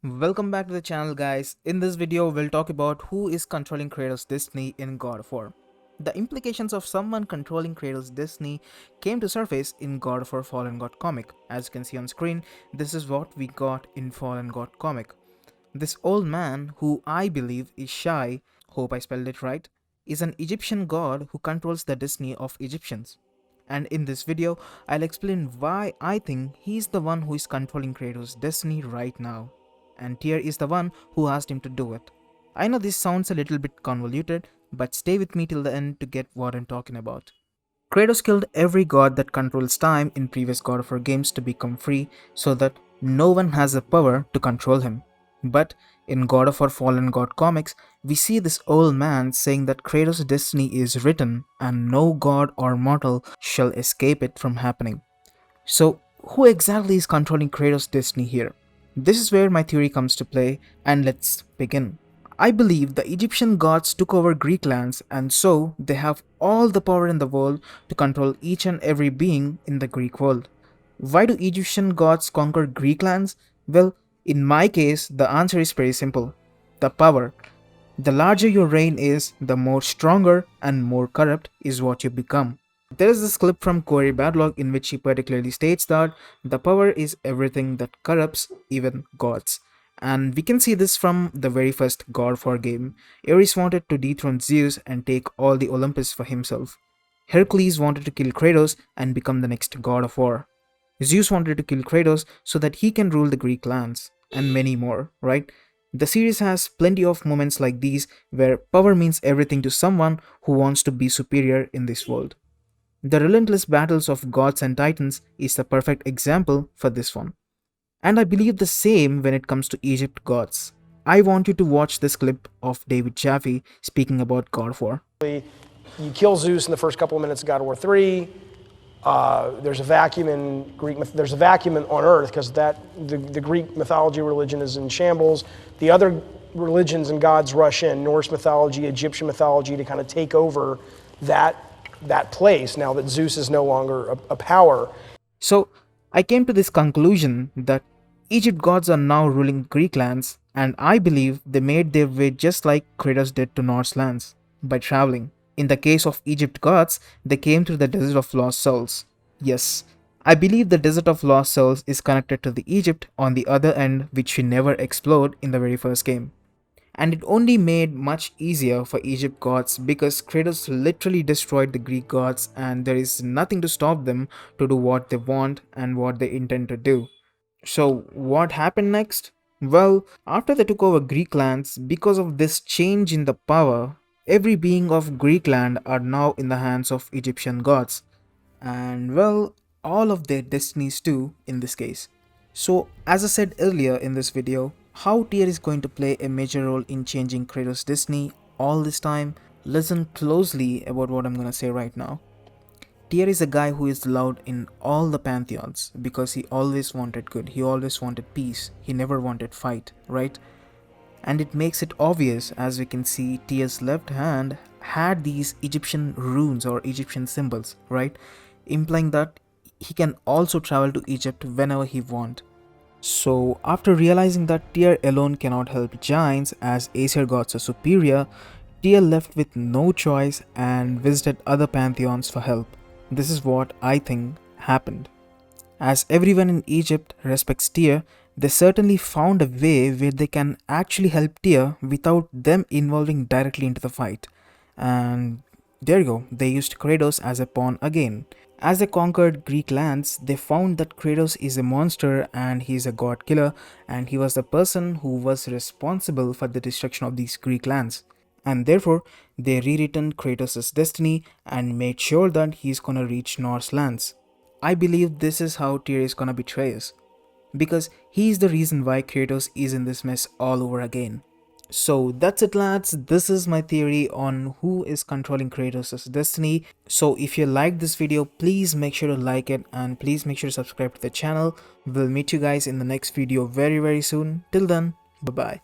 Welcome back to the channel, guys. In this video we'll talk about who is controlling Kratos' destiny in God of War. The implications of someone controlling Kratos' destiny came to surface in God of War Fallen God comic. As you can see on screen, this is what we got in Fallen God comic. This old man, who I believe is Shai, hope I spelled it right, is an Egyptian god who controls the destiny of Egyptians. And in this video, I'll explain why I think he's the one who is controlling Kratos' destiny right now. And Tyr is the one who asked him to do it. I know this sounds a little bit convoluted, but stay with me till the end to get what I'm talking about. Kratos killed every god that controls time in previous God of War games to become free so that no one has the power to control him. But in God of War Fallen God comics, we see this old man saying that Kratos' destiny is written and no god or mortal shall escape it from happening. So, who exactly is controlling Kratos' destiny here? This is where my theory comes to play, and let's begin. I believe the Egyptian gods took over Greek lands, and so they have all the power in the world to control each and every being in the Greek world. Why do Egyptian gods conquer Greek lands? Well, in my case, the answer is pretty simple: the power. The larger your reign is, the more stronger and more corrupt is what you become. There is this clip from Corey Badlock in which he particularly states that the power is everything that corrupts even gods. And we can see this from the very first God of War game. Ares wanted to dethrone Zeus and take all the Olympus for himself. Hercules wanted to kill Kratos and become the next God of War. Zeus wanted to kill Kratos so that he can rule the Greek lands, and many more, right? The series has plenty of moments like these where power means everything to someone who wants to be superior in this world. The relentless battles of gods and titans is the perfect example for this one. And I believe the same when it comes to Egypt gods. I want you to watch this clip of David Jaffe speaking about God of War. You kill Zeus in the first couple of minutes of God of War 3. There's a vacuum in There's a vacuum on Earth because the Greek mythology religion is in shambles. The other religions and gods rush in, Norse mythology, Egyptian mythology, to kind of take over that place now that Zeus is no longer a power. So I came to this conclusion that Egypt gods are now ruling Greek lands, and I believe they made their way just like Kratos did to Norse lands, by traveling. In the case of Egypt gods, they came through the Desert of Lost Souls. Yes, I believe the Desert of Lost Souls is connected to the Egypt on the other end, which we never explored in the very first game. And it only made much easier for Egypt gods because Kratos literally destroyed the Greek gods and there is nothing to stop them to do what they want and what they intend to do. So what happened next? Well, after they took over Greek lands, because of this change in the power, every being of Greek land are now in the hands of Egyptian gods. And well, all of their destinies too in this case. So as I said earlier in this video, how Tyr is going to play a major role in changing Kratos' destiny all this time, listen closely about what I'm gonna say right now. Tyr is a guy who is loved in all the pantheons because he always wanted good, he always wanted peace, he never wanted fight, right? And it makes it obvious, as we can see Tyr's left hand had these Egyptian runes or Egyptian symbols, right? Implying that he can also travel to Egypt whenever he wants. So after realizing that Tyr alone cannot help giants as Aesir gods are superior, Tyr left with no choice and visited other pantheons for help. This is what I think happened. As everyone in Egypt respects Tyr, they certainly found a way where they can actually help Tyr without them involving directly into the fight. And there you go, they used Kratos as a pawn again. As they conquered Greek lands, they found that Kratos is a monster and he is a god killer, and he was the person who was responsible for the destruction of these Greek lands. And therefore, they rewritten Kratos' destiny and made sure that he's gonna reach Norse lands. I believe this is how Tyr is gonna betray us, because he is the reason why Kratos is in this mess all over again. So that's it, lads. This is my theory on who is controlling Kratos' destiny. So if you liked this video, please make sure to like it and please make sure to subscribe to the channel. We'll meet you guys in the next video very soon. Till then, bye bye.